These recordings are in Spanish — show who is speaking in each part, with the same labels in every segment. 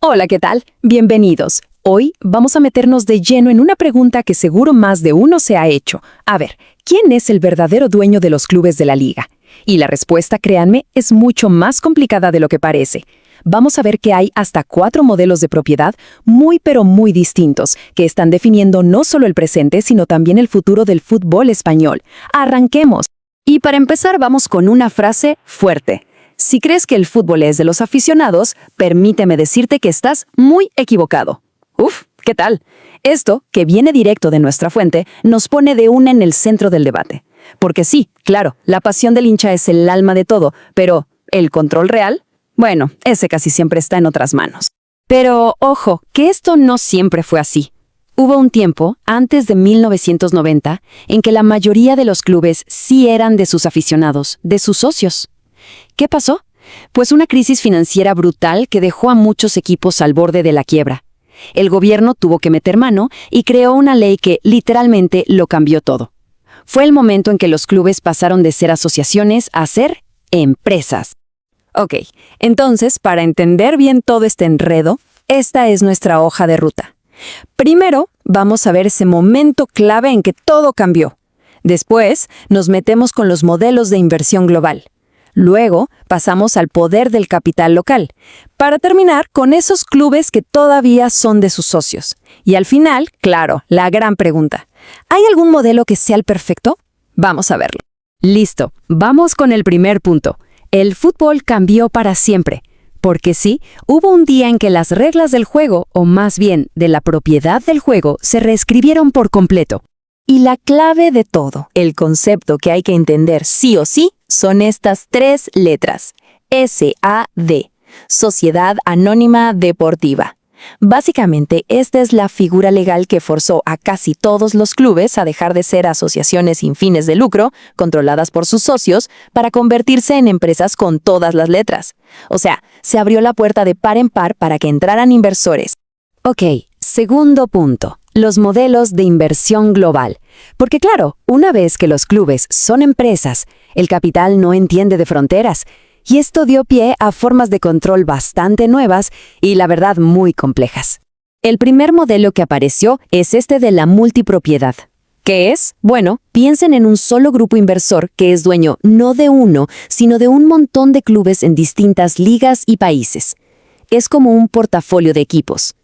Speaker 1: Hola, ¿qué tal? Bienvenidos. Hoy vamos a meternos de lleno en una pregunta que seguro más de uno se ha hecho. A ver, ¿quién es el verdadero dueño de los clubes de la liga? Y la respuesta, créanme, es mucho más complicada de lo que parece. Vamos a ver que hay hasta 4 modelos de propiedad muy pero muy distintos, que están definiendo no solo el presente, sino también el futuro del fútbol español. ¡Arranquemos! Y para empezar vamos con una frase fuerte. Si crees que el fútbol es de los aficionados, permíteme decirte que estás muy equivocado. Uf, ¿qué tal? Esto, que viene directo de nuestra fuente, nos pone de una en el centro del debate. Porque sí, claro, la pasión del hincha es el alma de todo, pero ¿el control real? Bueno, ese casi siempre está en otras manos. Pero, ojo, que esto no siempre fue así. Hubo un tiempo, antes de 1990, en que la mayoría de los clubes sí eran de sus aficionados, de sus socios. ¿Qué pasó? Pues una crisis financiera brutal que dejó a muchos equipos al borde de la quiebra. El gobierno tuvo que meter mano y creó una ley que literalmente lo cambió todo. Fue el momento en que los clubes pasaron de ser asociaciones a ser empresas. Ok, entonces, para entender bien todo este enredo, esta es nuestra hoja de ruta. Primero, vamos a ver ese momento clave en que todo cambió. Después, nos metemos con los modelos de inversión global. Luego, pasamos al poder del capital local, para terminar con esos clubes que todavía son de sus socios. Y al final, claro, la gran pregunta. ¿Hay algún modelo que sea el perfecto? Vamos a verlo. Listo, vamos con el primer punto. El fútbol cambió para siempre. Porque sí, hubo un día en que las reglas del juego, o más bien de la propiedad del juego, se reescribieron por completo. Y la clave de todo, el concepto que hay que entender sí o sí, son estas 3 letras. SAD, Sociedad Anónima Deportiva. Básicamente, esta es la figura legal que forzó a casi todos los clubes a dejar de ser asociaciones sin fines de lucro, controladas por sus socios, para convertirse en empresas con todas las letras. O sea, se abrió la puerta de par en par para que entraran inversores. Ok, segundo punto. Los modelos de inversión global. Porque claro, una vez que los clubes son empresas, el capital no entiende de fronteras. Y esto dio pie a formas de control bastante nuevas y, la verdad, muy complejas. El primer modelo que apareció es este de la multipropiedad. ¿Qué es? Bueno, piensen en un solo grupo inversor que es dueño no de uno, sino de un montón de clubes en distintas ligas y países. Es como un portafolio de equipos.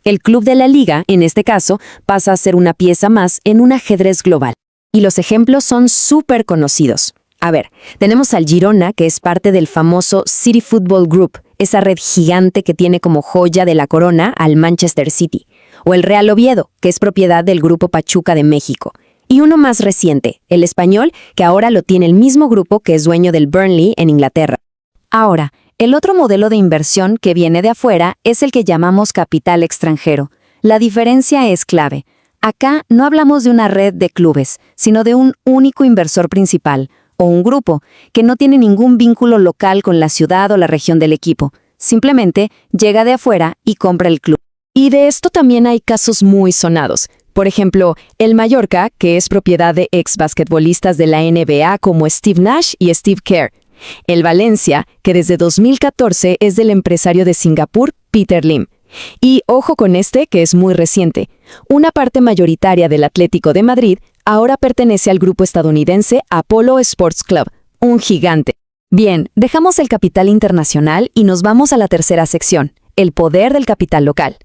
Speaker 1: El club de la liga, en este caso, pasa a ser una pieza más en un ajedrez global. Y los ejemplos son súper conocidos. A ver, tenemos al Girona, que es parte del famoso City Football Group, esa red gigante que tiene como joya de la corona al Manchester City. O el Real Oviedo, que es propiedad del Grupo Pachuca de México. Y uno más reciente, el Español, que ahora lo tiene el mismo grupo que es dueño del Burnley en Inglaterra. Ahora, el otro modelo de inversión que viene de afuera es el que llamamos capital extranjero. La diferencia es clave. Acá no hablamos de una red de clubes, sino de un único inversor principal, o un grupo, que no tiene ningún vínculo local con la ciudad o la región del equipo. Simplemente llega de afuera y compra el club. Y de esto también hay casos muy sonados. Por ejemplo, el Mallorca, que es propiedad de ex basquetbolistas de la NBA como Steve Nash y Steve Kerr. El Valencia, que desde 2014 es del empresario de Singapur, Peter Lim. Y ojo con este, que es muy reciente. Una parte mayoritaria del Atlético de Madrid ahora pertenece al grupo estadounidense Apollo Sports Club, un gigante. Bien, dejamos el capital internacional y nos vamos a la tercera sección, el poder del capital local.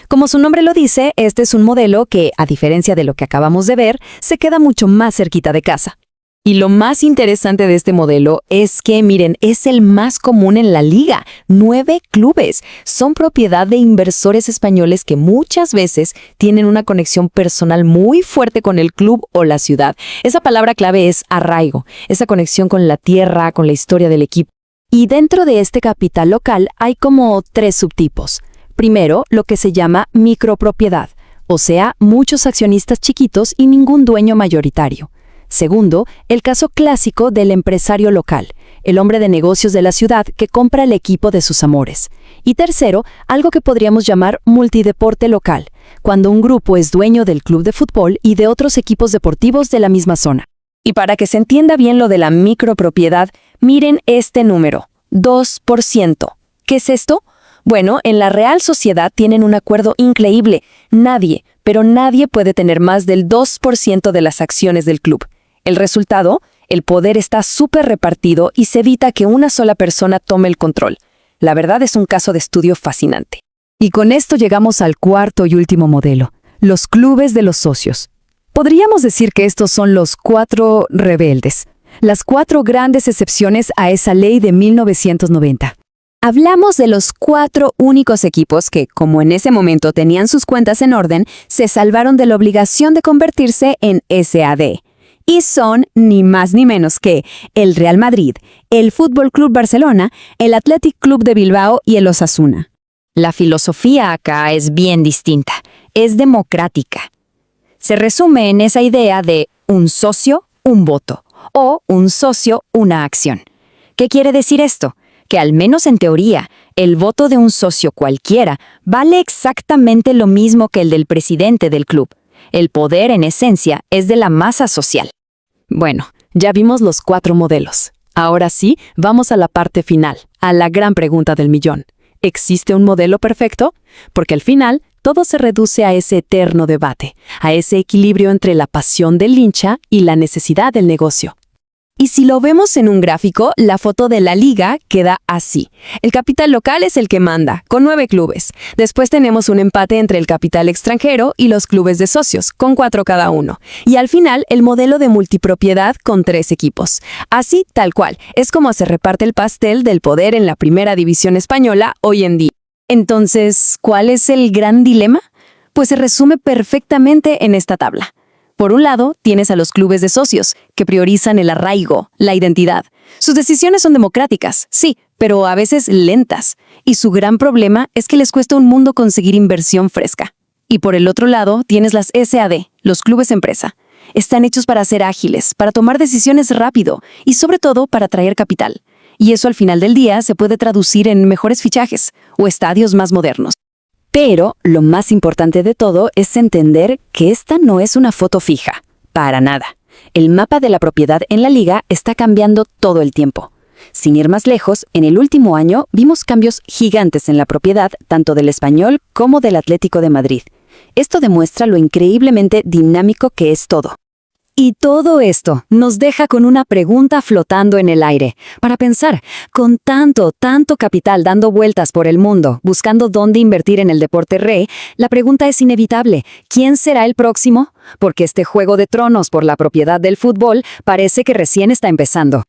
Speaker 1: Como su nombre lo dice, este es un modelo que, a diferencia de lo que acabamos de ver, se queda mucho más cerquita de casa. Y lo más interesante de este modelo es que, miren, es el más común en la liga. 9 clubes. Son propiedad de inversores españoles que muchas veces tienen una conexión personal muy fuerte con el club o la ciudad. Esa palabra clave es arraigo, esa conexión con la tierra, con la historia del equipo. Y dentro de este capital local hay como 3 subtipos. Primero, lo que se llama micropropiedad, o sea, muchos accionistas chiquitos y ningún dueño mayoritario. Segundo, el caso clásico del empresario local, el hombre de negocios de la ciudad que compra el equipo de sus amores. Y tercero, algo que podríamos llamar multideporte local, cuando un grupo es dueño del club de fútbol y de otros equipos deportivos de la misma zona. Y para que se entienda bien lo de la micropropiedad, miren este número, 2%. ¿Qué es esto? Bueno, en la Real Sociedad tienen un acuerdo increíble. Nadie, pero nadie puede tener más del 2% de las acciones del club. El resultado, el poder está súper repartido y se evita que una sola persona tome el control. La verdad es un caso de estudio fascinante. Y con esto llegamos al cuarto y último modelo, los clubes de los socios. Podríamos decir que estos son los 4 rebeldes, las 4 grandes excepciones a esa ley de 1990.
Speaker 2: Hablamos de los 4 únicos equipos que, como en ese momento tenían sus cuentas en orden, se salvaron de la obligación de convertirse en SAD. Y son ni más ni menos que el Real Madrid, el Fútbol Club Barcelona, el Athletic Club de Bilbao y el Osasuna. La filosofía acá es bien distinta, es democrática. Se resume en esa idea de un socio, un voto, o un socio, una acción. ¿Qué quiere decir esto? Que al menos en teoría, el voto de un socio cualquiera vale exactamente lo mismo que el del presidente del club. El poder, en esencia, es de la masa social.
Speaker 1: Bueno, ya vimos los 4 modelos. Ahora sí, vamos a la parte final, a la gran pregunta del millón. ¿Existe un modelo perfecto? Porque al final, todo se reduce a ese eterno debate, a ese equilibrio entre la pasión del hincha y la necesidad del negocio.
Speaker 2: Y si lo vemos en un gráfico, la foto de la liga queda así. El capital local es el que manda, con 9 clubes. Después tenemos un empate entre el capital extranjero y los clubes de socios, con 4 cada uno. Y al final, el modelo de multipropiedad con 3 equipos. Así, tal cual, es como se reparte el pastel del poder en la primera división española hoy en día. Entonces, ¿cuál es el gran dilema? Pues se resume perfectamente en esta tabla. Por un lado, tienes a los clubes de socios, que priorizan el arraigo, la identidad. Sus decisiones son democráticas, sí, pero a veces lentas. Y su gran problema es que les cuesta un mundo conseguir inversión fresca. Y por el otro lado, tienes las SAD, los clubes empresa. Están hechos para ser ágiles, para tomar decisiones rápido y sobre todo para atraer capital. Y eso al final del día se puede traducir en mejores fichajes o estadios más modernos.
Speaker 1: Pero lo más importante de todo es entender que esta no es una foto fija, para nada. El mapa de la propiedad en la liga está cambiando todo el tiempo. Sin ir más lejos, en el último año vimos cambios gigantes en la propiedad tanto del Español como del Atlético de Madrid. Esto demuestra lo increíblemente dinámico que es todo.
Speaker 2: Y todo esto nos deja con una pregunta flotando en el aire. Para pensar, con tanto capital dando vueltas por el mundo, buscando dónde invertir en el deporte rey, la pregunta es inevitable. ¿Quién será el próximo? Porque este juego de tronos por la propiedad del fútbol parece que recién está empezando.